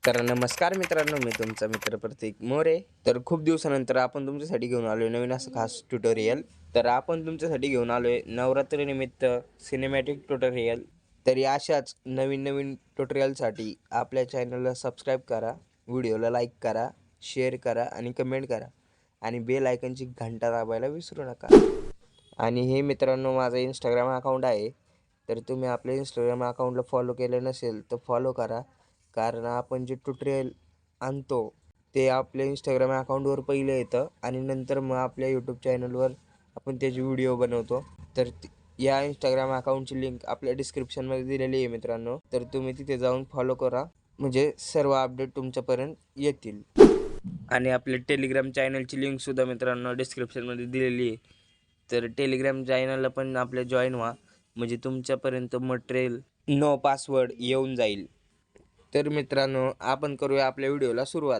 तर नमस्कार मित्रांनो, मी तुमचा मित्र प्रतीक मोरे. तर खूप दिवसानंतर आपण तुमच्यासाठी घेऊन आलोय नवीन असं खास ट्युटोरियल. तर आपण तुमच्यासाठी घेऊन आलोय नवरात्री निमित्त सिनेमॅटिक ट्युटोरियल. तर या अशाच नवीन नवीन ट्युटोरियलसाठी आपल्या चॅनलला सबस्क्राईब करा, व्हिडिओला लाईक करा, शेअर करा आणि कमेंट करा आणि बेल आयकनची घंटा दाबायला विसरू नका. आणि हे मित्रांनो, माझं इंस्टाग्राम अकाउंट आहे. तर तुम्ही आपल्या इंस्टाग्राम अकाउंटला फॉलो केलं नसेल तर फॉलो करा, कारण आपण जे ट्युटोरियल आणतो ते आपल्या इंस्टाग्राम अकाउंटवर पहिलं येतं आणि नंतर मग आपल्या यूट्यूब चॅनलवर आपण त्याचे व्हिडिओ बनवतो. तर या इंस्टाग्राम अकाउंटची लिंक आपल्या डिस्क्रिप्शनमध्ये दिलेली आहे मित्रांनो. तर तुम्ही तिथे जाऊन फॉलो करा, म्हणजे सर्व अपडेट तुमच्यापर्यंत येतील. आणि आपल्या टेलिग्राम चॅनलची लिंकसुद्धा मित्रांनो डिस्क्रिप्शनमध्ये दिलेली आहे. तर टेलिग्राम चॅनलला पण आपल्या जॉईन व्हा, म्हणजे तुमच्यापर्यंत मटेरियल नो पासवर्ड येऊन जाईल. तर मित्रांनो, आपण करूया आपल्या व्हिडिओला सुरुवात.